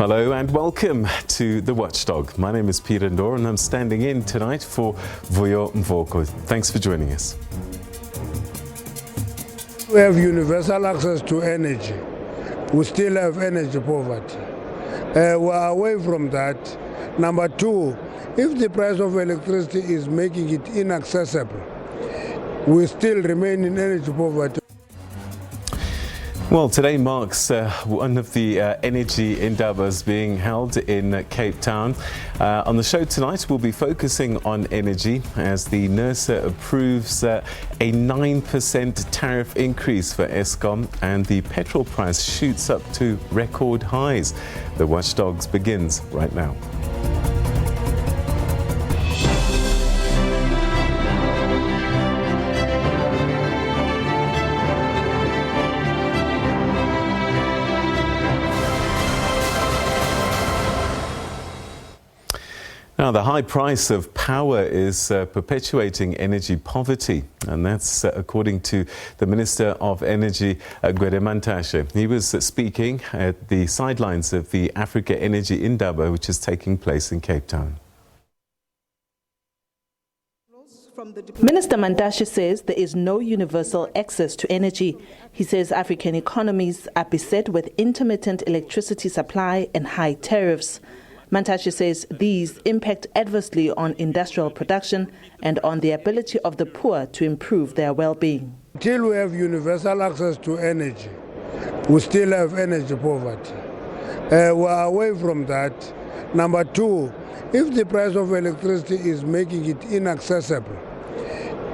Hello and welcome to the Watchdog. My name is Peter Ndor and I'm standing in tonight for Vuyo Mvoko. Thanks for joining us. We have universal access to energy. We still have energy poverty. We are away from that. Number two, if the price of electricity is making it inaccessible, we still remain in energy poverty. Well, today marks one of the energy indabas being held in Cape Town. On the show tonight, we'll be focusing on energy as the NERSA approves a 9% tariff increase for Eskom and the petrol price shoots up to record highs. The Watchdogs begins right now. Now, the high price of power is perpetuating energy poverty, and that's according to the Minister of Energy, Gwede Mantashe. He was speaking at the sidelines of the Africa Energy Indaba, which is taking place in Cape Town. Minister Mantashe says there is no universal access to energy. He says African economies are beset with intermittent electricity supply and high tariffs. Mantashe says these impact adversely on industrial production and on the ability of the poor to improve their well-being. Until we have universal access to energy, we still have energy poverty. We are away from that. Number two, if the price of electricity is making it inaccessible,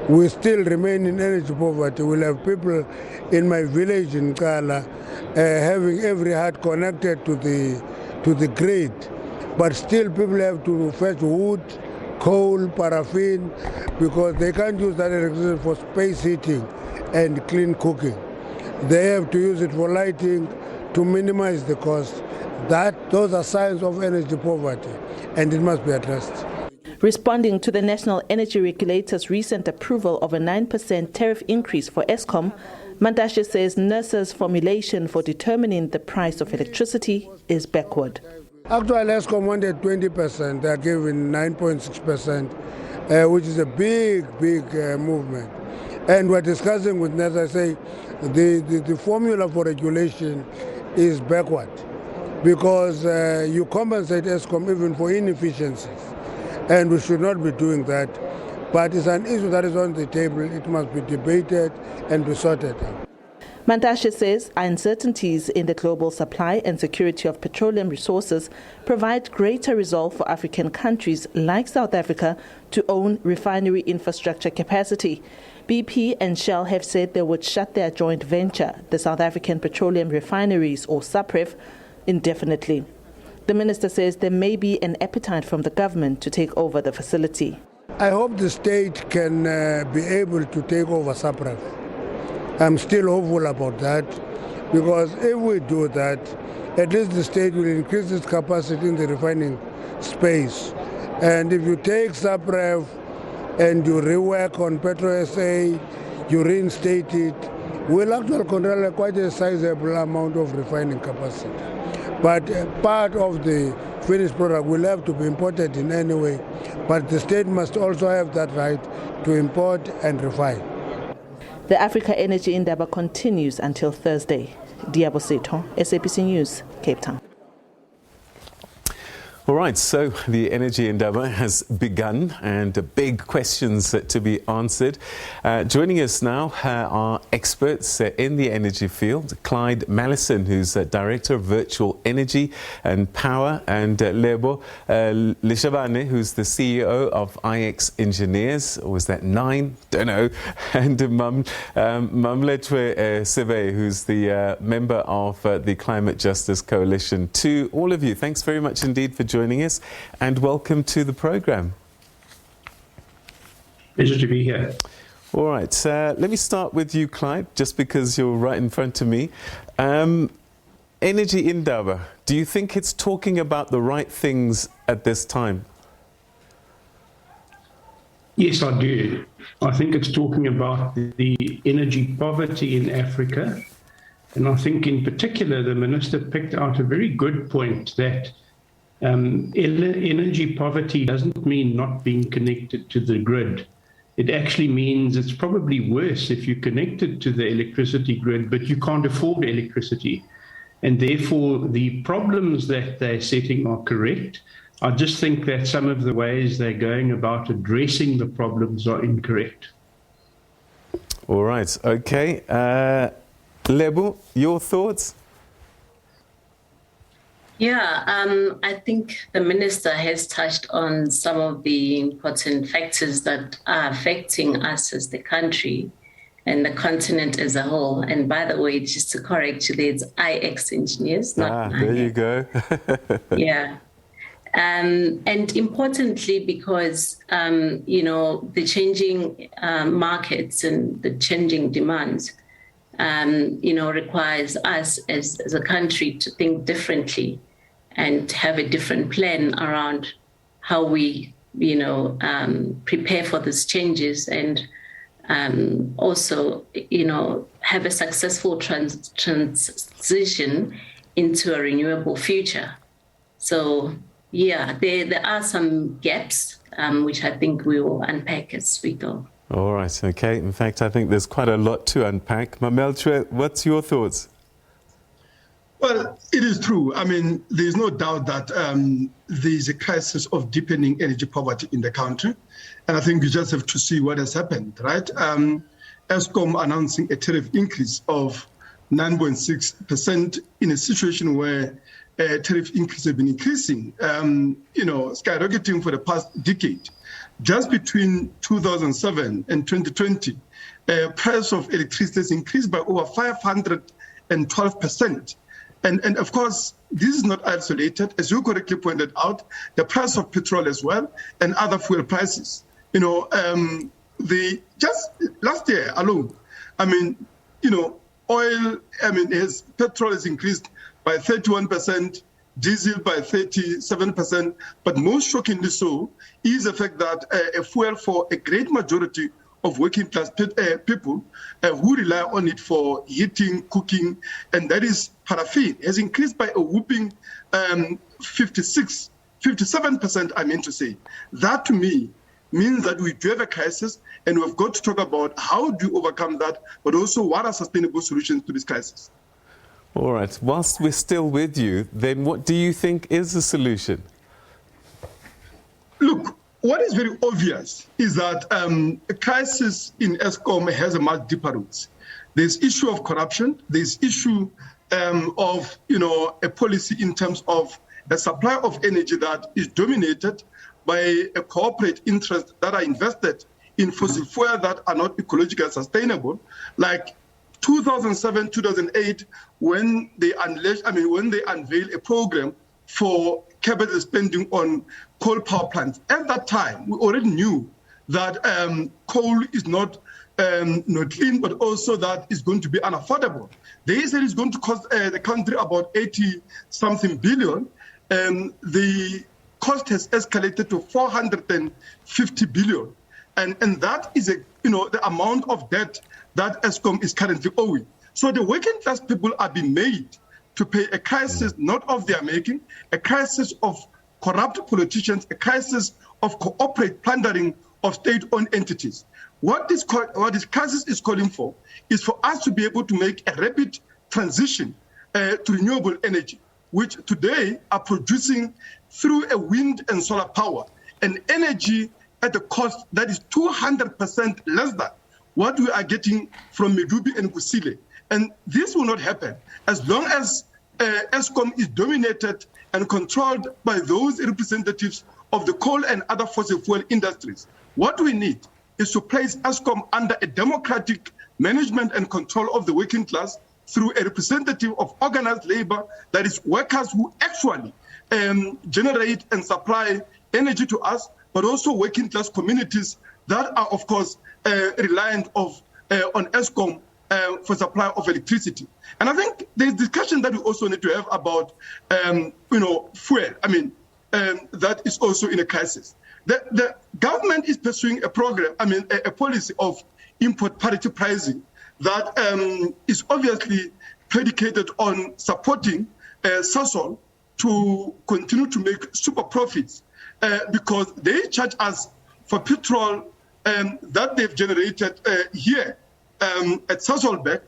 we still remain in energy poverty. We'll have people in my village in Kala having every heart connected to the grid. But still people have to fetch wood, coal, paraffin, because they can't use that electricity for space heating and clean cooking. They have to use it for lighting to minimize the cost. Those are signs of energy poverty, and it must be addressed. Responding to the National Energy Regulator's recent approval of a 9% tariff increase for Eskom, Mantashe says NERSA's formulation for determining the price of electricity is backward. Actually, Eskom wanted 20%, they are given 9.6%, which is a big movement. And we're discussing with NERSA, I say the formula for regulation is backward because you compensate Eskom even for inefficiencies. And we should not be doing that. But it's an issue that is on the table. It must be debated and be sorted out. Mantashe says uncertainties in the global supply and security of petroleum resources provide greater resolve for African countries like South Africa to own refinery infrastructure capacity. BP and Shell have said they would shut their joint venture, the South African Petroleum Refineries, or SAPREF, indefinitely. The minister says there may be an appetite from the government to take over the facility. I hope the state can be able to take over SAPREF. I'm still hopeful about that, because if we do that, at least the state will increase its capacity in the refining space. And if you take SAPREF and you rework on Petro SA, you reinstate it, we'll actually control quite a sizable amount of refining capacity. But part of the finished product will have to be imported in any way. But the state must also have that right to import and refine. The Africa Energy Indaba continues until Thursday. Diabo Seto, SABC News, Cape Town. All right, so the energy indaba has begun and big questions to be answered. Joining us now are experts in the energy field. Clyde Mallison, who's Director of Virtual Energy and Power, and Lebo Lishabane, who's the CEO of IX Engineers, or was that 9? Don't know. And Mamletwe Sive, who's the member of the Climate Justice Coalition. To all of you, thanks very much indeed for joining us, and welcome to the program. Pleasure to be here. All right, let me start with you, Clyde, just because you're right in front of me. Energy Indaba, do you think it's talking about the right things at this time? Yes, I do. I think it's talking about the energy poverty in Africa And I think in particular, the Minister picked out a very good point that energy poverty doesn't mean not being connected to the grid. It actually means it's probably worse if you're connected to the electricity grid, but you can't afford electricity. And therefore, the problems that they're setting are correct. I just think that some of the ways they're going about addressing the problems are incorrect. All right. Okay. Lebo, your thoughts? Yeah, I think the minister has touched on some of the important factors that are affecting us as the country and the continent as a whole. And by the way, just to correct you, it's IX engineers, not there you go. Yeah. And importantly, because, the changing markets and the changing demands, requires us as a country to think differently and have a different plan around how we, prepare for these changes and also, have a successful transition into a renewable future. So, yeah, there are some gaps, which I think we will unpack as we go. All right, okay. In fact, I think there's quite a lot to unpack. Mamelchwe, what's your thoughts? Well, it is true. I mean, there's no doubt that there's a crisis of deepening energy poverty in the country. And I think you just have to see what has happened, right? Eskom announcing a tariff increase of 9.6% in a situation where tariff increases have been increasing, skyrocketing for the past decade. Just between 2007 and 2020, price of electricity has increased by over 512%. And of course, this is not isolated. As you correctly pointed out, the price of petrol as well and other fuel prices. Just last year alone, petrol has increased by 31%, diesel by 37%, but most shockingly so is the fact that a fuel for a great majority of working class people who rely on it for heating, cooking, and that is paraffin, has increased by a whooping 57%, I mean to say. That to me means that we do have a crisis and we've got to talk about how do you overcome that, but also what are sustainable solutions to this crisis. All right. Whilst we're still with you, then what do you think is the solution? Look, what is very obvious is that a crisis in Eskom has a much deeper roots. There's issue of corruption. There's issue of, a policy in terms of a supply of energy that is dominated by a corporate interest that are invested in fossil fuel that are not ecologically sustainable, like 2007, 2008, when they unveiled a program for capital spending on coal power plants. At that time, we already knew that coal is not clean, but also that it's going to be unaffordable. They said it's going to cost the country about 80-something billion. The cost has escalated to 450 billion. And that is the amount of debt that Eskom is currently owing. So the working class people are being made to pay a crisis not of their making, a crisis of corrupt politicians, a crisis of corporate plundering of state-owned entities. What this crisis is calling for is for us to be able to make a rapid transition to renewable energy, which today are producing through a wind and solar power, an energy at a cost that is 200% less than what we are getting from Medupi and Kusile. And this will not happen as long as Eskom is dominated and controlled by those representatives of the coal and other fossil fuel industries. What we need is to place Eskom under a democratic management and control of the working class through a representative of organized labor, that is workers who actually generate and supply energy to us, but also working class communities that are, of course, reliant on Eskom for supply of electricity. And I think there's discussion that we also need to have about, fuel. That is also in a crisis. The government is pursuing a program, a policy of import parity pricing that is obviously predicated on supporting Sasol to continue to make super profits because they charge us for petrol that they've generated here at Sasolburg,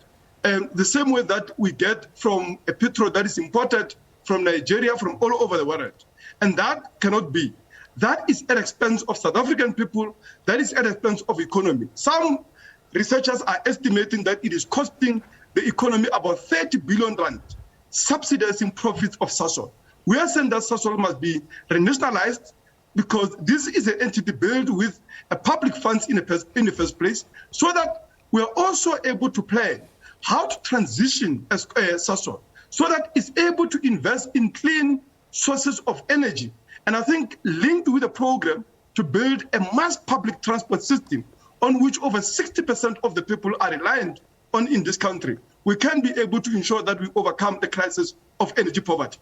the same way that we get from a petrol that is imported from Nigeria, from all over the world. And that cannot be. That is at expense of South African people. That is at expense of economy. Some researchers are estimating that it is costing the economy about 30 billion rand, subsidizing profits of Sasol. We are saying that Sasol must be renationalized because this is an entity built with a public funds in the first place, so that we are also able to plan how to transition as Sasol, so that it's able to invest in clean sources of energy. And I think linked with a program to build a mass public transport system on which over 60% of the people are reliant on in this country, we can be able to ensure that we overcome the crisis of energy poverty.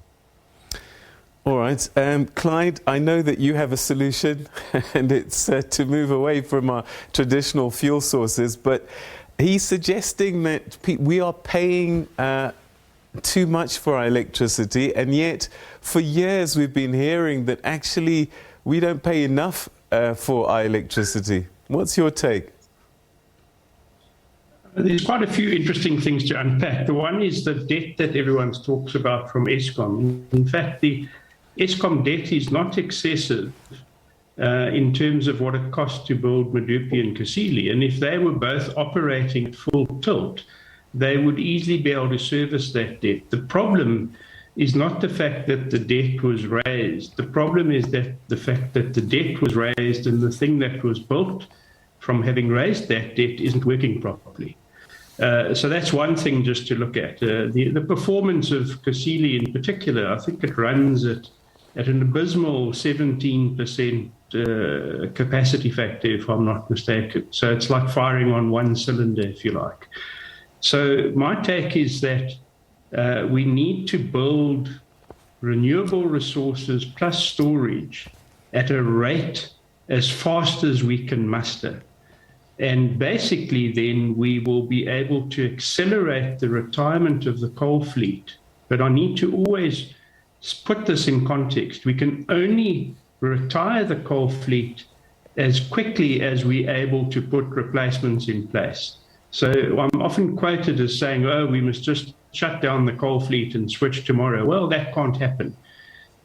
All right. Clyde, I know that you have a solution, and it's to move away from our traditional fuel sources, but he's suggesting that we are paying too much for our electricity, and yet for years we've been hearing that actually we don't pay enough for our electricity. What's your take? There's quite a few interesting things to unpack. The one is the debt that everyone talks about from Eskom. In fact, the Eskom debt is not excessive in terms of what it costs to build Medupi and Kusile. And if they were both operating at full tilt, they would easily be able to service that debt. The problem is not the fact that the debt was raised. The problem is that the fact that the debt was raised and the thing that was built from having raised that debt isn't working properly. So that's one thing just to look at. The performance of Kusile in particular, I think it runs at an abysmal 17% capacity factor, if I'm not mistaken. So it's like firing on one cylinder, if you like. So my take is that we need to build renewable resources plus storage at a rate as fast as we can muster. And basically then we will be able to accelerate the retirement of the coal fleet. But I need to always put this in context. We can only retire the coal fleet as quickly as we're able to put replacements in place. So I'm often quoted as saying, oh, we must just shut down the coal fleet and switch tomorrow. Well, that can't happen.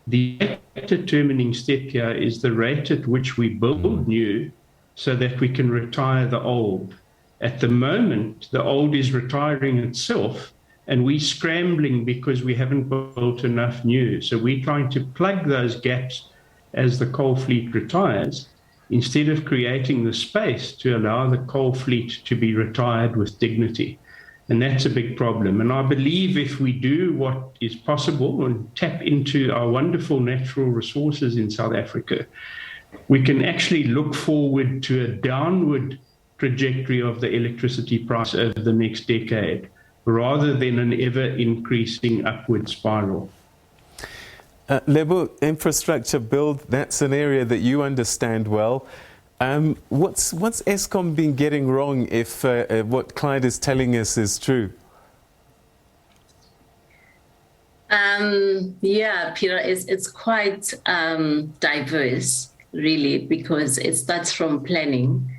The determining step here is the rate at which we build new so that we can retire the old. At the moment, the old is retiring itself, and we're scrambling because we haven't built enough new. So we're trying to plug those gaps as the coal fleet retires, instead of creating the space to allow the coal fleet to be retired with dignity. And that's a big problem. And I believe if we do what is possible and tap into our wonderful natural resources in South Africa, we can actually look forward to a downward trajectory of the electricity price over the next decade, rather than an ever-increasing upward spiral. Lebo, infrastructure build, that's an area that you understand well. What's Eskom been getting wrong if what Clyde is telling us is true? Yeah, Peter, it's quite diverse, really, because it starts from planning.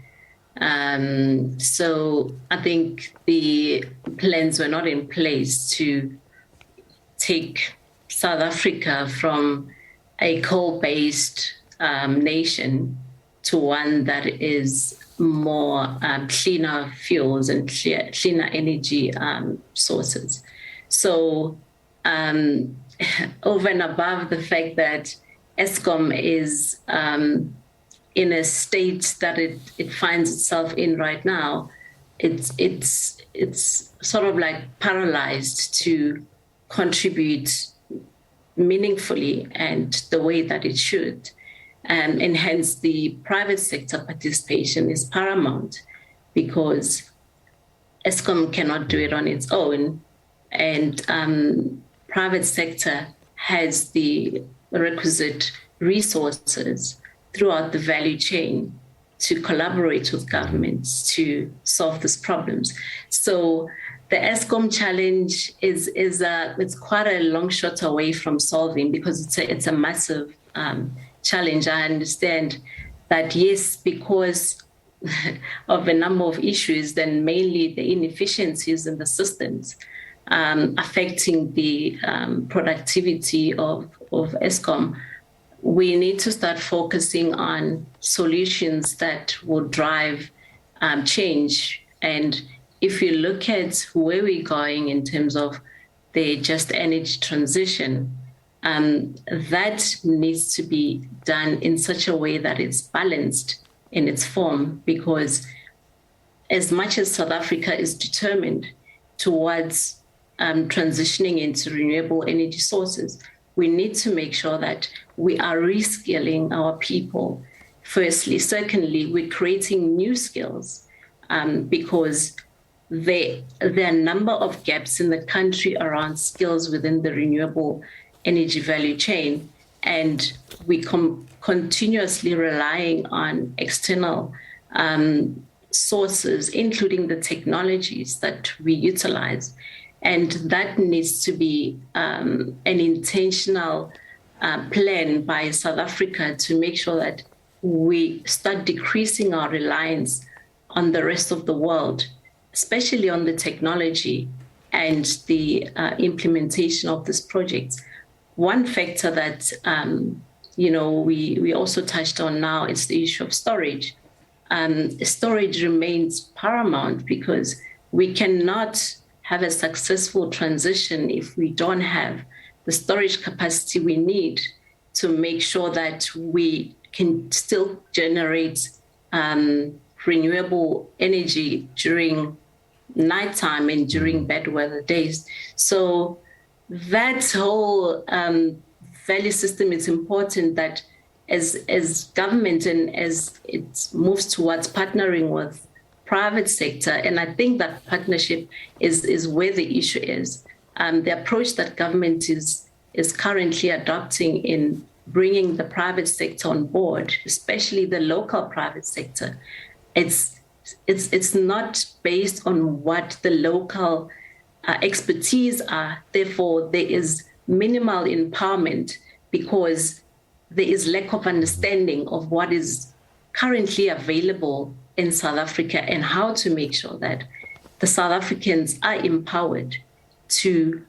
So I think the plans were not in place to take South Africa from a coal-based nation to one that is more cleaner fuels and cleaner energy sources. So over and above the fact that Eskom is in a state that it finds itself in right now, it's sort of like paralyzed to contribute meaningfully and the way that it should. And hence the private sector participation is paramount, because Eskom cannot do it on its own, and private sector has the requisite resources throughout the value chain to collaborate with governments to solve these problems. So The Eskom challenge is it's quite a long shot away from solving, because it's a massive challenge. I understand that, yes, because of a number of issues, then mainly the inefficiencies in the systems affecting the productivity of Eskom, we need to start focusing on solutions that will drive change. And if you look at where we're going in terms of the just energy transition, that needs to be done in such a way that it's balanced in its form, because as much as South Africa is determined towards transitioning into renewable energy sources, we need to make sure that we are reskilling our people, firstly. Secondly, we're creating new skills, because there are a number of gaps in the country around skills within the renewable energy value chain, and we continuously relying on external sources, including the technologies that we utilize. And that needs to be an intentional plan by South Africa to make sure that we start decreasing our reliance on the rest of the world, especially on the technology and the implementation of this project. One factor that we also touched on now is the issue of storage. Storage remains paramount, because we cannot have a successful transition if we don't have the storage capacity we need to make sure that we can still generate renewable energy during nighttime and during bad weather days. So that whole value system is important, that as government and as it moves towards partnering with private sector, and I think that partnership is where the issue is. The approach that government is currently adopting in bringing the private sector on board, especially the local private sector, it's not based on what the local expertise are. Therefore, there is minimal empowerment, because there is lack of understanding of what is currently available in South Africa and how to make sure that the South Africans are empowered to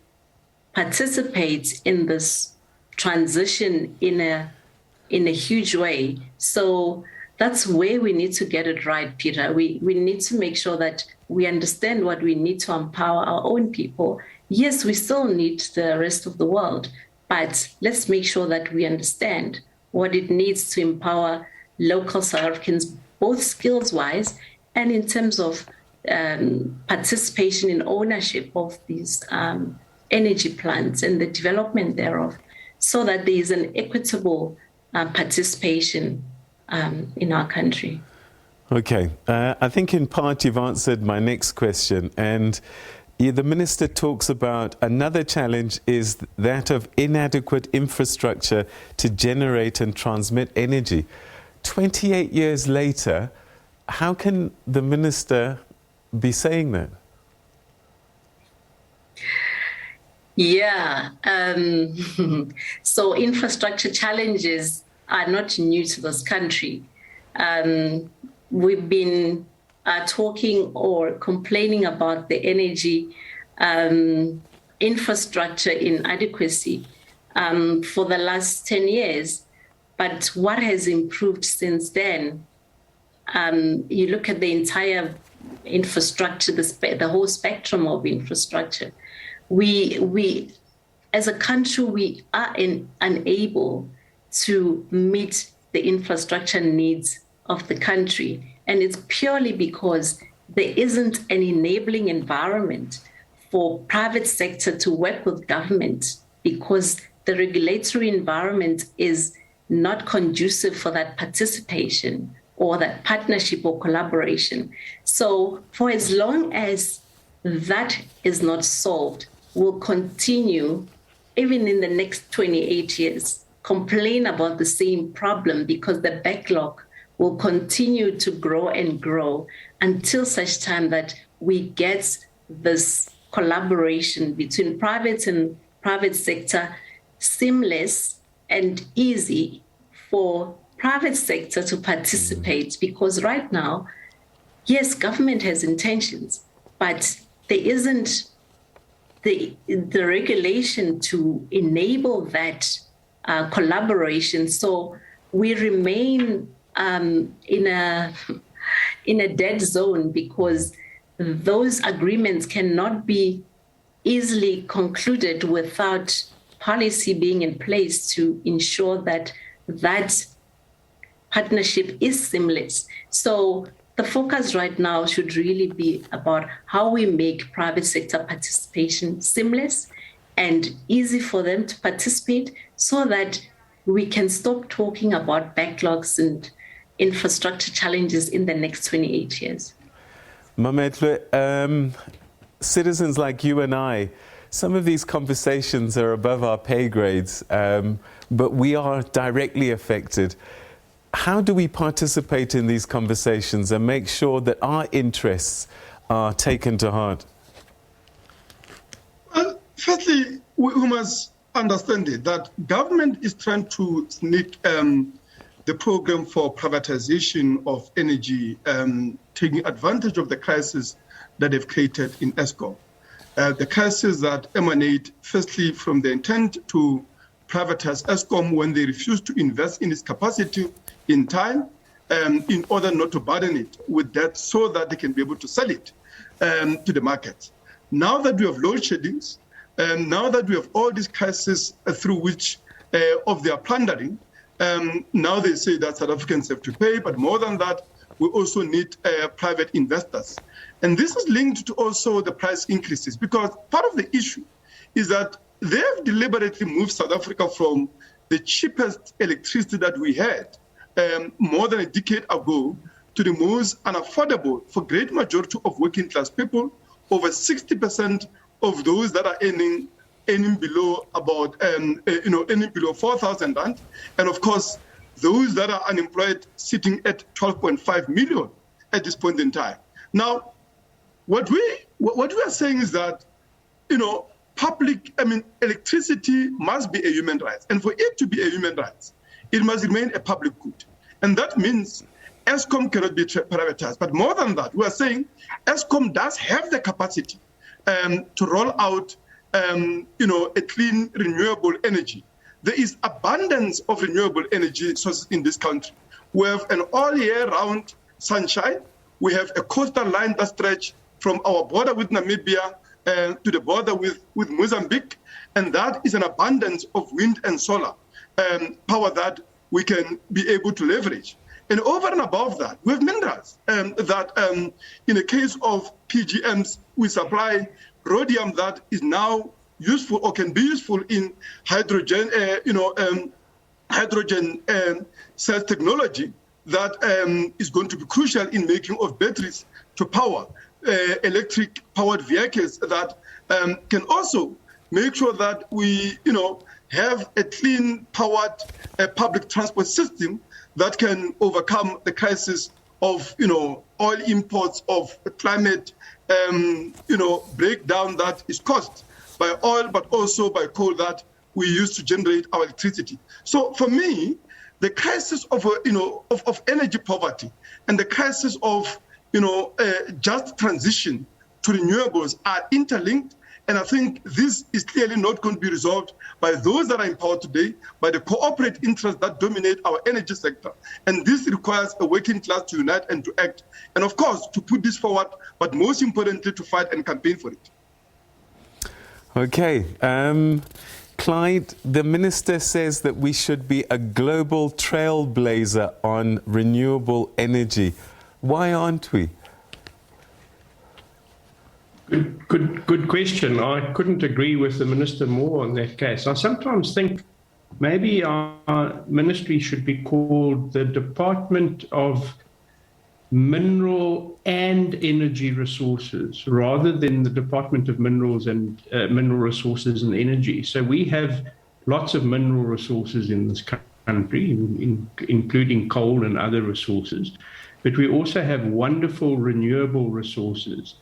participate in this transition in a huge way. So that's where we need to get it right, Peter. We need to make sure that we understand what we need to empower our own people. Yes, we still need the rest of the world, but let's make sure that we understand what it needs to empower local South Africans, both skills-wise and in terms of participation in ownership of these energy plants and the development thereof, so that there is an equitable participation in our country. Okay, I think in part you've answered my next question, and the Minister talks about another challenge is that of inadequate infrastructure to generate and transmit energy. 28 years later, how can the Minister be saying that? Yeah, so infrastructure challenges are not new to this country. We've been talking or complaining about the energy infrastructure inadequacy for the last 10 years. But what has improved since then? You look at the entire infrastructure, the whole spectrum of infrastructure. We as a country, we are unable to meet the infrastructure needs of the country. And it's purely because there isn't an enabling environment for private sector to work with government, because the regulatory environment is not conducive for that participation or that partnership or collaboration. So for as long as that is not solved, we'll continue, even in the next 28 years, complain about the same problem, because the backlog will continue to grow and grow until such time that we get this collaboration between private sector seamless and easy for private sector to participate, because right now, yes, government has intentions, but there isn't the regulation to enable that collaboration. So we remain in a dead zone, because those agreements cannot be easily concluded without policy being in place to ensure that that partnership is seamless. So the focus right now should really be about how we make private sector participation seamless and easy for them to participate, so that we can stop talking about backlogs and infrastructure challenges in the next 28 years. Mametlwe, citizens like you and I, some of these conversations are above our pay grades, but we are directly affected. How do we participate in these conversations and make sure that our interests are taken to heart? Well, firstly, we must understand it, that government is trying to sneak the program for privatization of energy, taking advantage of the crisis that they've created in Eskom. The crisis that emanate firstly from the intent to privatize Eskom when they refuse to invest in its capacity in time, in order not to burden it with debt, so that they can be able to sell it to the market. Now that we have load sheddings, now that we have all these crises through which of their plundering, now they say that South Africans have to pay, but more than that, we also need private investors. And this is linked to also the price increases, because part of the issue is that they have deliberately moved South Africa from the cheapest electricity that we had more than a decade ago to the most unaffordable for great majority of working class people. Over 60% of those that are earning below about earning below 4,000 rand, and of course those that are unemployed sitting at 12.5 million at this point in time. Now, what we are saying is that, electricity must be a human right, and for it to be a human right, it must remain a public good, and that means Eskom cannot be privatized. But more than that, we are saying Eskom does have the capacity to roll out, a clean, renewable energy. There is abundance of renewable energy sources in this country. We have an all-year-round sunshine. We have a coastal line that stretches from our border with Namibia to the border with Mozambique, and that is an abundance of wind and solar power that we can be able to leverage. And over and above that, we have minerals that, in the case of PGMs, we supply rhodium that is now useful or can be useful in hydrogen, hydrogen cell technology that is going to be crucial in making of batteries to power electric powered vehicles that can also make sure that we, have a clean powered public transport system that can overcome the crisis of, oil imports, of climate, breakdown that is caused by oil, but also by coal that we use to generate our electricity. So for me, the crisis of, of energy poverty and the crisis of, just transition to renewables are interlinked. And I think this is clearly not going to be resolved by those that are in power today, by the corporate interests that dominate our energy sector. And this requires a working class to unite and to act. And of course, to put this forward, but most importantly, to fight and campaign for it. Okay. Clyde, the minister says that we should be a global trailblazer on renewable energy. Why aren't we? Good question. I couldn't agree with the minister more on that case. I sometimes think maybe our ministry should be called the Department of Mineral and Energy Resources, rather than the Department of Minerals and Mineral Resources and Energy. So we have lots of mineral resources in this country, including coal and other resources, but we also have wonderful renewable resources.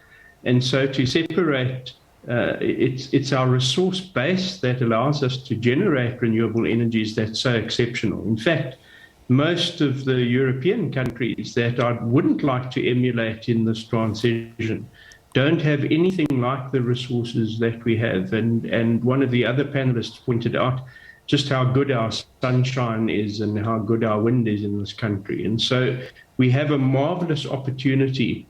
And so to separate it's our resource base that allows us to generate renewable energies that's so exceptional. In fact, most of the European countries that I wouldn't like to emulate in this transition don't have anything like the resources that we have. And one of the other panelists pointed out just how good our sunshine is and how good our wind is in this country. And so we have a marvelous opportunity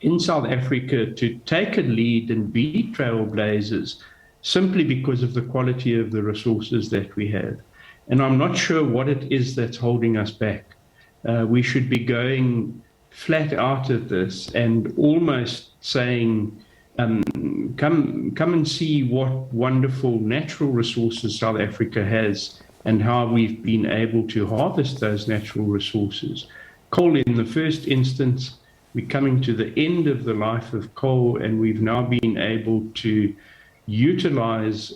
in South Africa to take a lead and be trailblazers simply because of the quality of the resources that we have. And I'm not sure what it is that's holding us back. We should be going flat out at this and almost saying, come and see what wonderful natural resources South Africa has and how we've been able to harvest those natural resources. Coal in the first instance, we're coming to the end of the life of coal, and we've now been able to utilize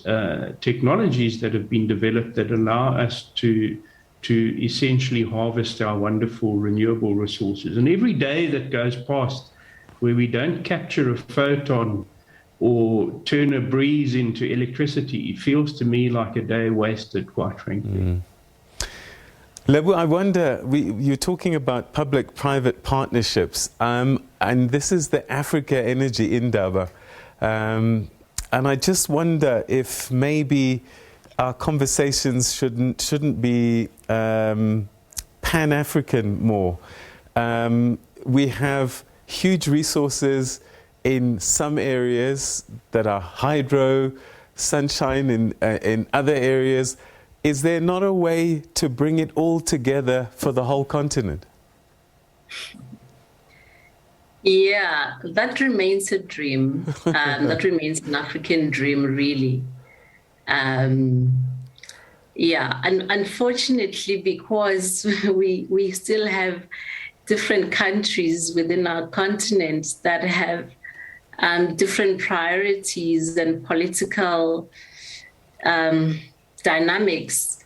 technologies that have been developed that allow us to essentially harvest our wonderful renewable resources. And every day that goes past where we don't capture a photon or turn a breeze into electricity, it feels to me like a day wasted, quite frankly. Lebu, I wonder, you're talking about public-private partnerships, and this is the Africa Energy Indaba. And I just wonder if maybe our conversations shouldn't be pan-African more. We have huge resources in some areas that are hydro, sunshine in other areas. Is there not a way to bring it all together for the whole continent? Yeah, that remains a dream. That remains an African dream, really. Yeah, and unfortunately, because we still have different countries within our continent that have different priorities and political dynamics,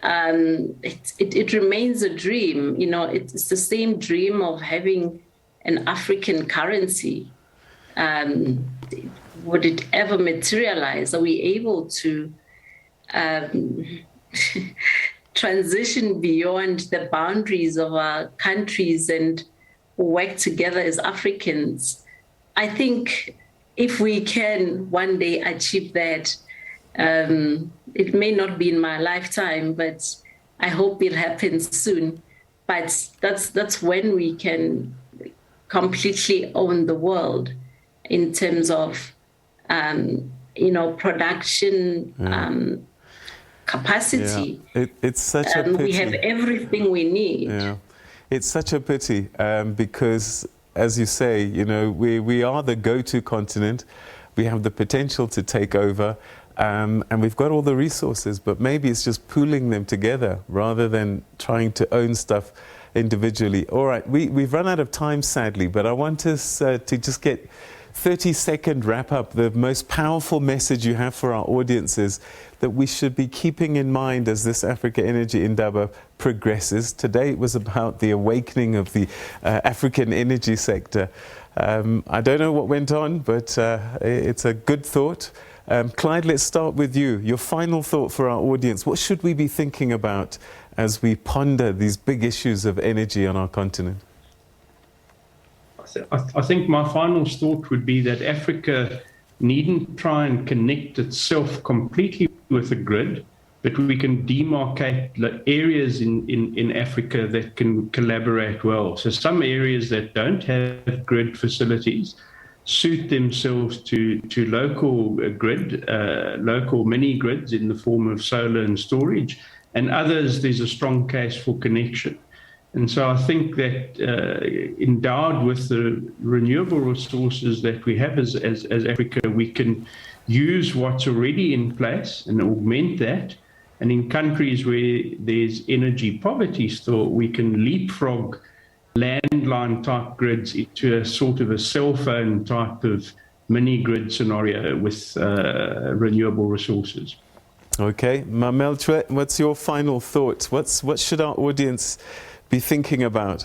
it remains a dream. You know, it's the same dream of having an African currency. Would it ever materialize? Are we able to transition beyond the boundaries of our countries and work together as Africans? I think if we can one day achieve that, it may not be in my lifetime, but I hope it happens soon. But that's when we can completely own the world in terms of, production capacity. Yeah. It's such a pity. We have everything we need. Yeah. It's such a pity because, as you say, we are the go-to continent. We have the potential to take over. And we've got all the resources, but maybe it's just pooling them together rather than trying to own stuff individually. All right, we've run out of time, sadly, but I want us to just get 30-second wrap up. The most powerful message you have for our audiences that we should be keeping in mind as this Africa Energy Indaba progresses. Today it was about the awakening of the African energy sector. I don't know what went on, but it's a good thought. Clyde, let's start with you. Your final thought for our audience. What should we be thinking about as we ponder these big issues of energy on our continent? I think my final thought would be that Africa needn't try and connect itself completely with the grid, but we can demarcate areas in Africa that can collaborate well. So some areas that don't have grid facilities suit themselves to local local mini grids in the form of solar and storage, and others there's a strong case for connection. And so I think that endowed with the renewable resources that we have as Africa, we can use what's already in place and augment that. And in countries where there's energy poverty still, we can leapfrog landline type grids into a sort of a cell phone type of mini grid scenario with renewable resources. Okay, Mamelchwe, what's your final thoughts? What should our audience be thinking about?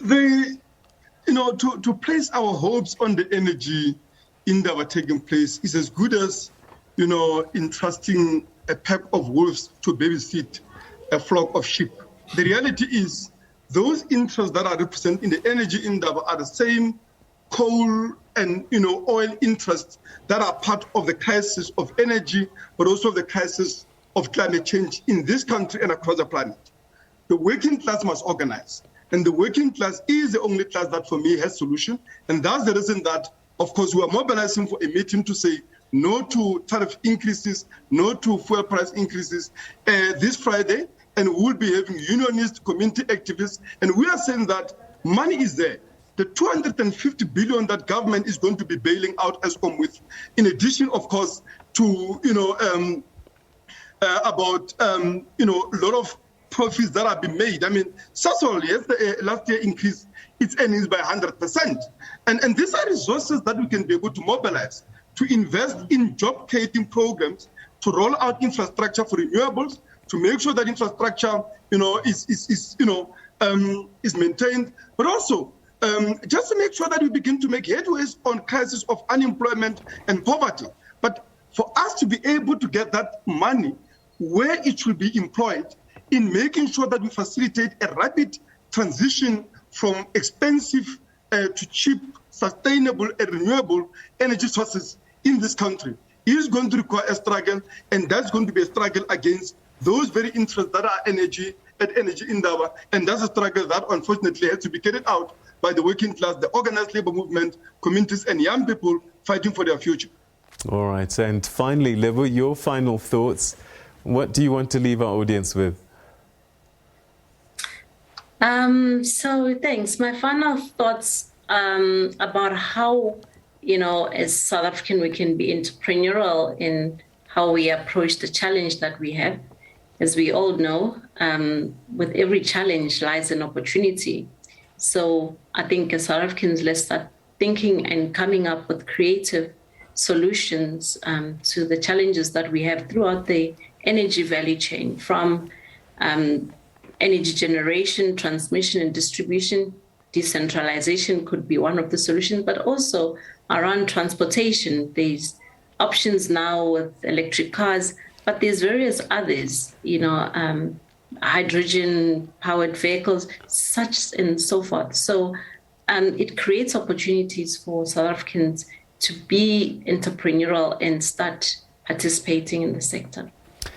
To place our hopes on the energy Indaba taking place is as good as, entrusting a pack of wolves to babysit a flock of sheep. The reality is those interests that are represented in the energy Indaba are the same coal and oil interests that are part of the crisis of energy, but also the crisis of climate change in this country and across the planet. The working class must organize, and the working class is the only class that, for me, has solution. And that's the reason that, of course, we are mobilizing for a meeting to say no to tariff increases, no to fuel price increases this Friday, and we'll be having unionists, community activists, and we are saying that money is there. The 250 billion that government is going to be bailing out Eskom with, in addition, of course, to a lot of profits that have been made. I mean, Sasol last year increased its earnings by 100%, and these are resources that we can be able to mobilize to invest in job creating programs, to roll out infrastructure for renewables, to make sure that infrastructure, is maintained, but also just to make sure that we begin to make headways on crisis of unemployment and poverty. But for us to be able to get that money where it should be employed in making sure that we facilitate a rapid transition from expensive to cheap, sustainable and renewable energy sources in this country is going to require a struggle, and that's going to be a struggle against those very interests that are energy Indaba, and that's a struggle that unfortunately has to be carried out by the working class, the organized labor movement, communities and young people fighting for their future. All right, and finally, Lebo, your final thoughts. What do you want to leave our audience with? So thanks. My final thoughts about how, as South African, we can be entrepreneurial in how we approach the challenge that we have. As we all know, with every challenge lies an opportunity. So I think as South Africans, let's start thinking and coming up with creative solutions to the challenges that we have throughout the energy value chain, from energy generation, transmission and distribution. Decentralization could be one of the solutions, but also around transportation. There's options now with electric cars, but there's various others, hydrogen-powered vehicles, such and so forth. So it creates opportunities for South Africans to be entrepreneurial and start participating in the sector.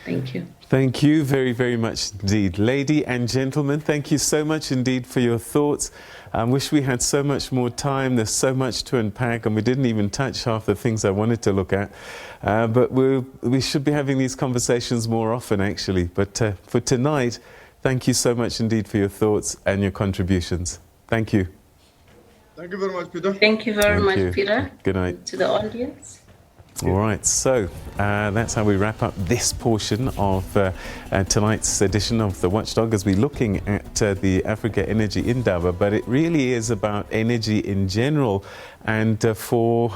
Thank you. Thank you very, very much indeed. Lady and gentlemen, thank you so much indeed for your thoughts. I wish we had so much more time. There's so much to unpack, and we didn't even touch half the things I wanted to look at. But we should be having these conversations more often, actually. But for tonight, thank you so much indeed for your thoughts and your contributions. Thank you. Thank you very much, Peter. Thank you very much, Peter. Good night. To the audience. All right, so that's how we wrap up this portion of tonight's edition of the Watchdog, as we're looking at the Africa Energy Indaba. But it really is about energy in general, and for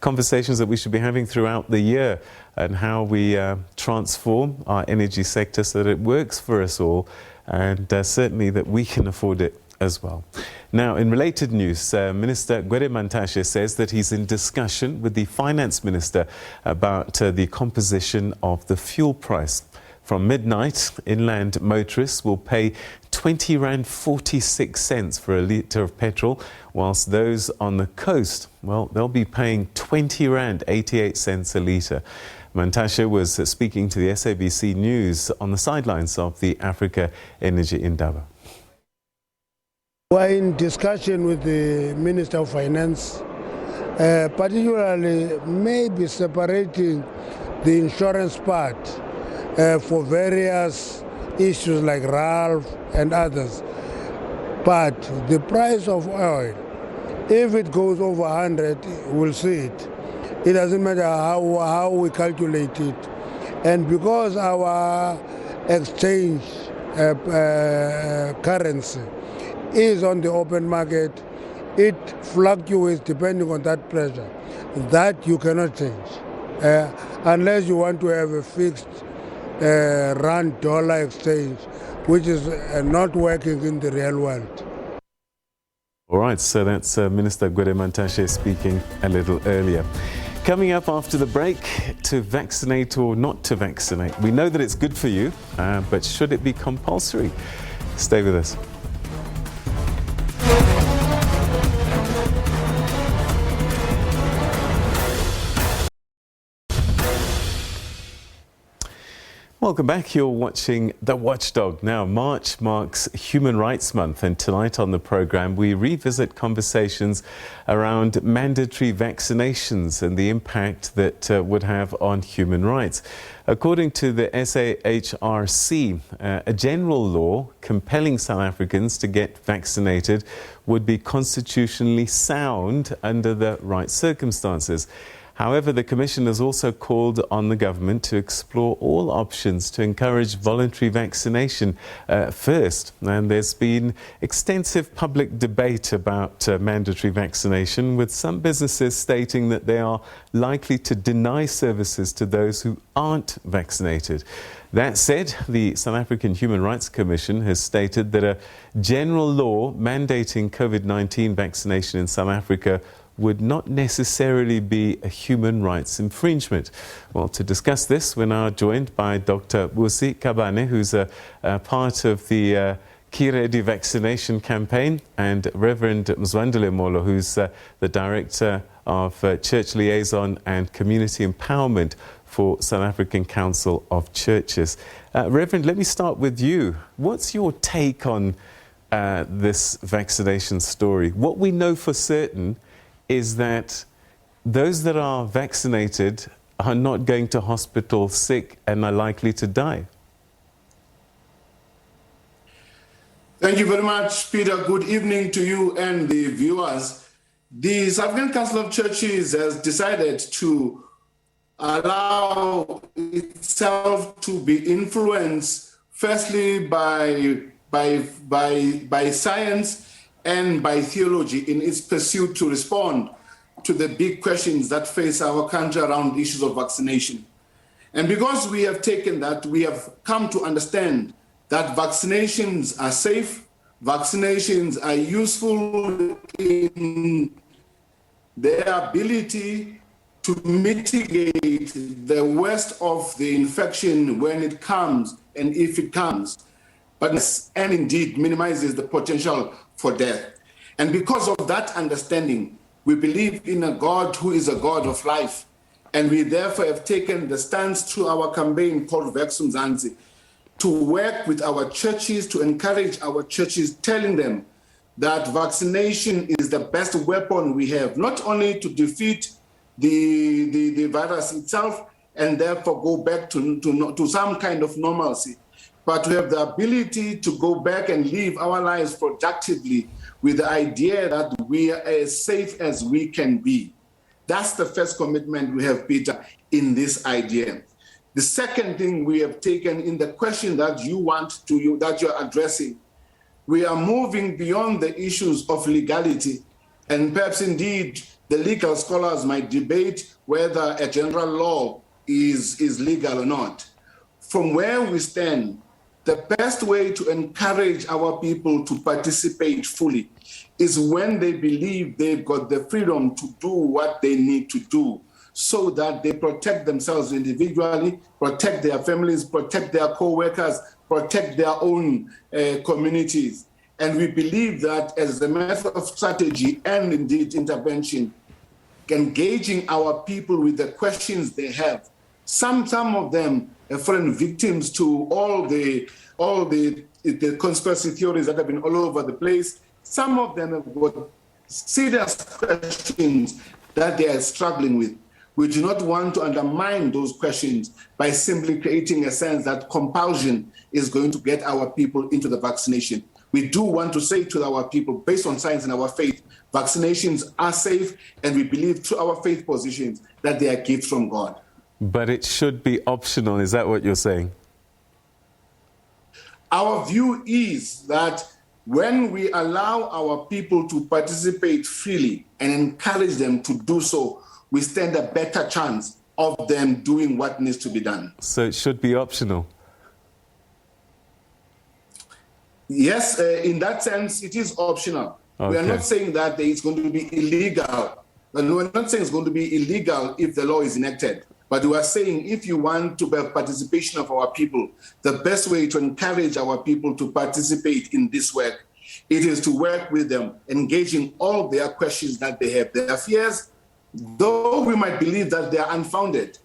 conversations that we should be having throughout the year, and how we transform our energy sector so that it works for us all, and certainly that we can afford it as well. Now, in related news, Minister Gwede Mantashe says that he's in discussion with the Finance Minister about the composition of the fuel price. From midnight, inland motorists will pay 20 Rand 46 cents for a litre of petrol, whilst those on the coast, well, they'll be paying 20 Rand 88 cents a litre. Mantashe was speaking to the SABC News on the sidelines of the Africa Energy Indaba. We're in discussion with the Minister of Finance, particularly maybe separating the insurance part for various issues like RALF and others. But the price of oil, if it goes over 100, we'll see it. It doesn't matter how we calculate it. And because our exchange currency is on the open market, it fluctuates depending on that pressure. That you cannot change unless you want to have a fixed rand-dollar exchange, which is not working in the real world. All right, so that's Minister Gwede Mantashe speaking a little earlier. Coming up after the break, to vaccinate or not to vaccinate. We know that it's good for you, but should it be compulsory? Stay with us. Welcome back. You're watching The Watchdog. Now, March marks Human Rights Month, and tonight on the program we revisit conversations around mandatory vaccinations and the impact that would have on human rights. According to the SAHRC, a general law compelling South Africans to get vaccinated would be constitutionally sound under the right circumstances. However, the Commission has also called on the government to explore all options to encourage voluntary vaccination first. And there's been extensive public debate about mandatory vaccination, with some businesses stating that they are likely to deny services to those who aren't vaccinated. That said, the South African Human Rights Commission has stated that a general law mandating COVID-19 vaccination in South Africa would not necessarily be a human rights infringement. Well, to discuss this, we're now joined by Dr. Busi Kabane, who's a part of the Kiredi vaccination campaign, and Reverend Mzwandile Molo, who's the Director of Church Liaison and Community Empowerment for South African Council of Churches. Reverend, let me start with you. What's your take on this vaccination story? What we know for certain is that those that are vaccinated are not going to hospital sick and are likely to die. Thank you very much, Peter. Good evening to you and the viewers. The South African Council of Churches has decided to allow itself to be influenced firstly by science and by theology in its pursuit to respond to the big questions that face our country around issues of vaccination. And because we have taken that, we have come to understand that vaccinations are safe, vaccinations are useful in their ability to mitigate the worst of the infection when it comes and if it comes, and indeed minimizes the potential for death. And because of that understanding, we believe in a God who is a God of life. And we therefore have taken the stance through our campaign called Vaccination to work with our churches, to encourage our churches, telling them that vaccination is the best weapon we have, not only to defeat the virus itself and therefore go back to some kind of normalcy, but to have the ability to go back and live our lives productively with the idea that we are as safe as we can be. That's the first commitment we have, Peter, in this idea. The second thing we have taken in the question that you're addressing, we are moving beyond the issues of legality, and perhaps indeed the legal scholars might debate whether a general law is legal or not. From where we stand, the best way to encourage our people to participate fully is when they believe they've got the freedom to do what they need to do so that they protect themselves individually, protect their families, protect their co-workers, protect their own communities. And we believe that as a matter of strategy and indeed intervention, engaging our people with the questions they have. Some of them have fallen victims to all the conspiracy theories that have been all over the place. Some of them have got serious questions that they are struggling with. We do not want to undermine those questions by simply creating a sense that compulsion is going to get our people into the vaccination. We do want to say to our people, based on science and our faith, vaccinations are safe, and we believe through our faith positions that they are gifts from God. But it should be optional, is that what you're saying? Our view is that when we allow our people to participate freely and encourage them to do so, we stand a better chance of them doing what needs to be done. So it should be optional? Yes, in that sense, it is optional. We are not saying that it's going to be illegal. And we're not saying it's going to be illegal if the law is enacted. But we are saying if you want to have participation of our people, the best way to encourage our people to participate in this work, it is to work with them, engaging all their questions that they have, their fears, though we might believe that they are unfounded,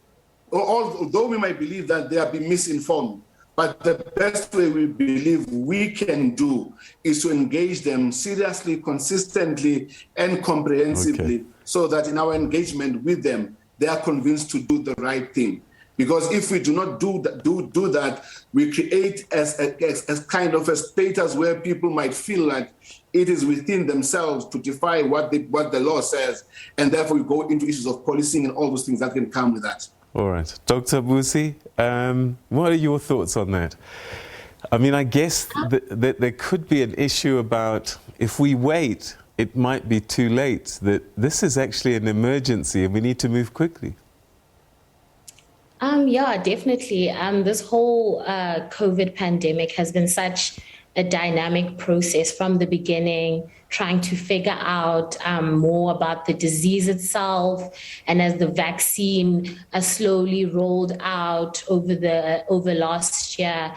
or although we might believe that they are being misinformed. But the best way we believe we can do is to engage them seriously, consistently, and comprehensively, so that in our engagement with them, they are convinced to do the right thing. Because if we do not do that, we create as kind of a status where people might feel like it is within themselves to defy what the law says, and therefore we go into issues of policing and all those things that can come with that. All right. Dr. Busi, what are your thoughts on that? I mean, I guess that there could be an issue about if we wait, it might be too late, that this is actually an emergency and we need to move quickly. Yeah, definitely. This whole COVID pandemic has been such a dynamic process from the beginning, trying to figure out more about the disease itself. And as the vaccine slowly rolled out over last year.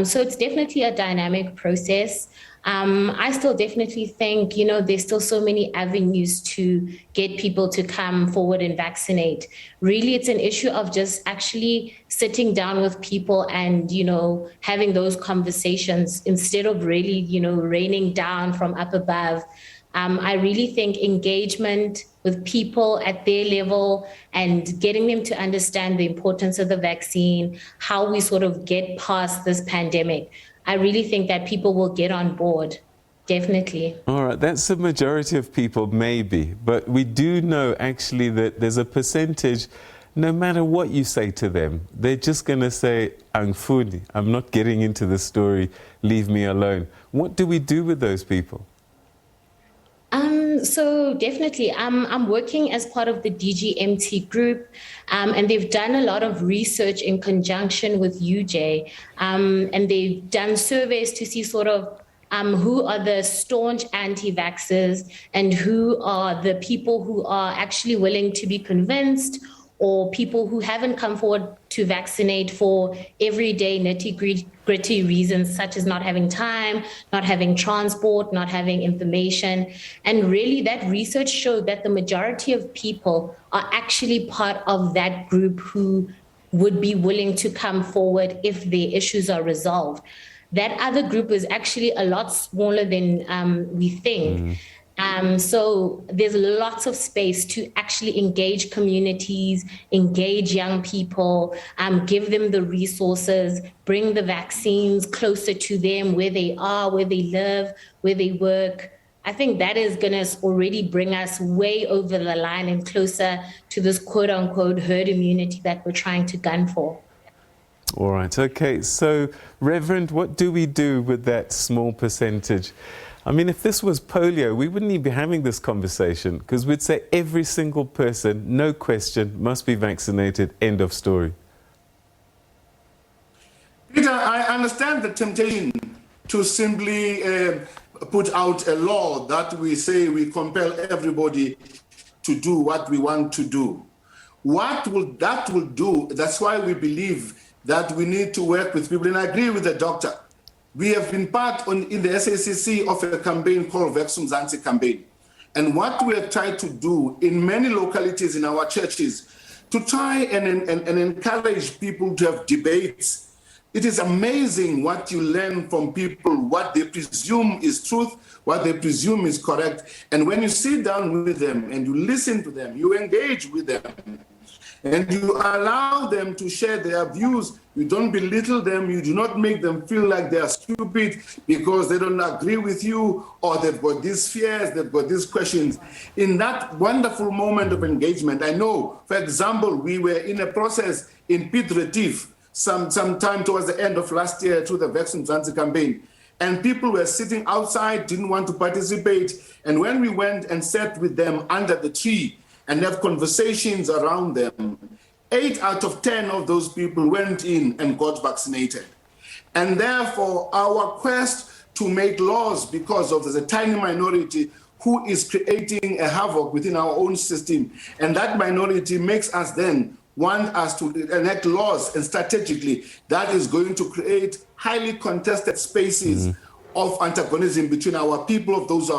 So it's definitely a dynamic process. I still definitely think, there's still so many avenues to get people to come forward and vaccinate. Really, it's an issue of just actually sitting down with people and, having those conversations instead of really, raining down from up above. I really think engagement with people at their level and getting them to understand the importance of the vaccine, how we sort of get past this pandemic. I really think that people will get on board, definitely. All right, that's the majority of people, maybe. But we do know actually that there's a percentage, no matter what you say to them, they're just going to say, Angfuni, I'm not getting into the story, leave me alone. What do we do with those people? So definitely, I'm working as part of the DGMT group, and they've done a lot of research in conjunction with UJ, and they've done surveys to see sort of who are the staunch anti-vaxxers and who are the people who are actually willing to be convinced, or people who haven't come forward to vaccinate for everyday nitty-gritty reasons, such as not having time, not having transport, not having information. And really that research showed that the majority of people are actually part of that group who would be willing to come forward if their issues are resolved. That other group is actually a lot smaller than we think. So there's lots of space to actually engage communities, engage young people, give them the resources, bring the vaccines closer to them, where they are, where they live, where they work. I think that is going to already bring us way over the line and closer to this quote unquote herd immunity that we're trying to gun for. All right. Okay. So, Reverend, what do we do with that small percentage? I mean, if this was polio, we wouldn't even be having this conversation, because we'd say every single person, no question, must be vaccinated, end of story. Peter, I understand the temptation to simply put out a law that we say we compel everybody to do what we want to do. What that will do, that's why we believe that we need to work with people, and I agree with the doctor. We have been part in the SABC of a campaign called Vaccination campaign. And what we have tried to do in many localities in our churches, to try and encourage people to have debates. It is amazing what you learn from people, what they presume is truth, what they presume is correct. And when you sit down with them and you listen to them, you engage with them, and you allow them to share their views. You don't belittle them. You do not make them feel like they are stupid because they don't agree with you, or they've got these fears, they've got these questions. In that wonderful moment of engagement, I know, for example, we were in a process in Piet Retief some time towards the end of last year through the Vaccination campaign. And people were sitting outside, didn't want to participate. And when we went and sat with them under the tree and have conversations around them, 8 out of 10 of those people went in and got vaccinated. And therefore, our quest to make laws because there's a tiny minority who is creating a havoc within our own system. And that minority makes us then want us to enact laws, and strategically that is going to create highly contested spaces of antagonism between our people, of those who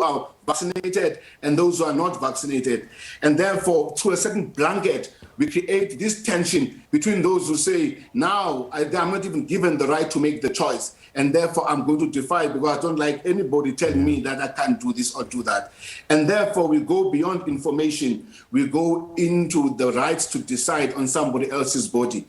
are vaccinated and those who are not vaccinated. And therefore, through a certain blanket, we create this tension between those who say, now I'm not even given the right to make the choice, and therefore I'm going to defy because I don't like anybody telling me that I can't do this or do that. And therefore we go beyond information, we go into the rights to decide on somebody else's body.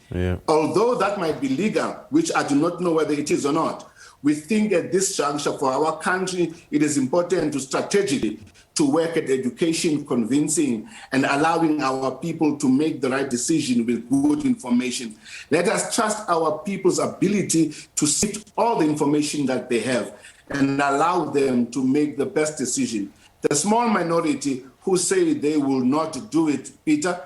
Although that might be legal, which I do not know whether it is or not, we think at this juncture for our country, it is important to strategically to work at education, convincing, and allowing our people to make the right decision with good information. Let us trust our people's ability to sift all the information that they have and allow them to make the best decision. The small minority who say they will not do it, Peter,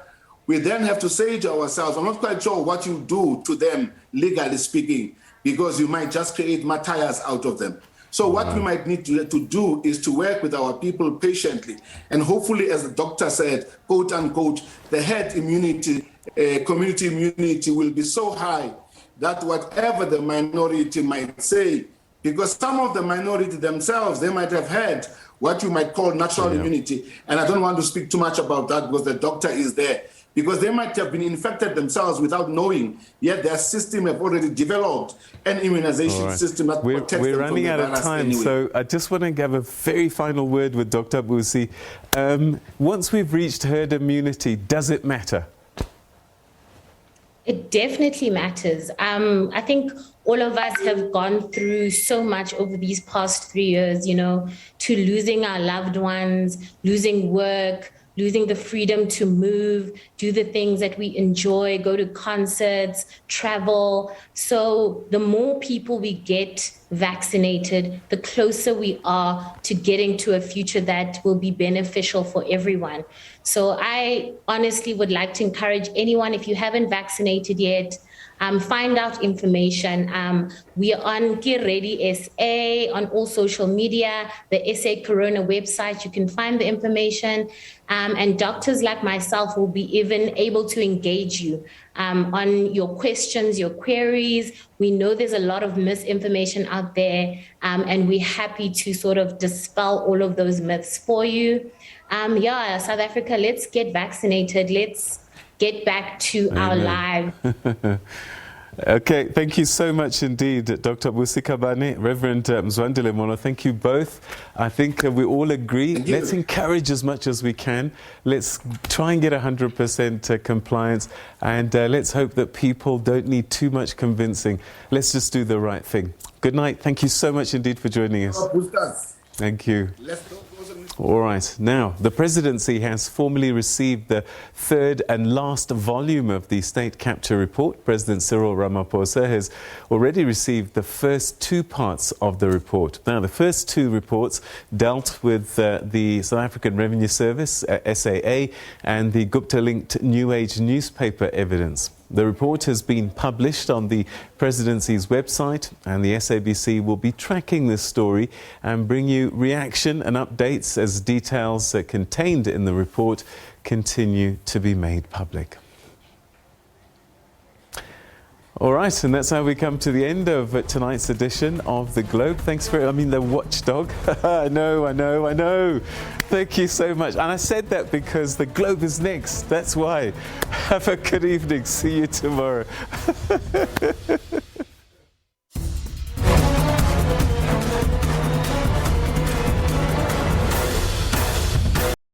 we then have to say to ourselves, I'm not quite sure what you do to them, legally speaking, because you might just create martyrs out of them. So what we might need to do is to work with our people patiently. And hopefully, as the doctor said, quote unquote, the herd immunity, community immunity will be so high that whatever the minority might say, because some of the minority themselves, they might have had what you might call natural immunity. And I don't want to speak too much about that because the doctor is there. Because they might have been infected themselves without knowing, yet their system have already developed an immunization system that protects them. We're running out of time, anyway. So I just want to have a very final word with Dr. Busi. Once we've reached herd immunity, does it matter? It definitely matters. I think all of us have gone through so much over these past 3 years, you know, to losing our loved ones, losing work, losing the freedom to move, do the things that we enjoy, go to concerts, travel. So the more people we get vaccinated, the closer we are to getting to a future that will be beneficial for everyone. So I honestly would like to encourage anyone, if you haven't vaccinated yet, find out information. We are on Get Ready SA on all social media, the SA Corona website. You can find the information. And doctors like myself will be even able to engage you on your questions, your queries. We know there's a lot of misinformation out there, and we're happy to sort of dispel all of those myths for you. South Africa, let's get vaccinated. Let's get back to our lives. Okay, thank you so much indeed, Dr. Busi Kabane, Reverend Mzwandile Mono. Thank you both. I think we all agree. Let's encourage as much as we can. Let's try and get 100% compliance, and let's hope that people don't need too much convincing. Let's just do the right thing. Good night. Thank you so much indeed for joining us. Thank you. All right. Now, the presidency has formally received the third and last volume of the state capture report. President Cyril Ramaphosa has already received the first two parts of the report. Now, the first two reports dealt with the South African Revenue Service, SAA, and the Gupta-linked New Age newspaper evidence. The report has been published on the presidency's website, and the SABC will be tracking this story and bring you reaction and updates as details contained in the report continue to be made public. All right, and that's how we come to the end of tonight's edition of The Globe. Thanks the Watchdog. I know. Thank you so much. And I said that because The Globe is next. That's why. Have a good evening. See you tomorrow.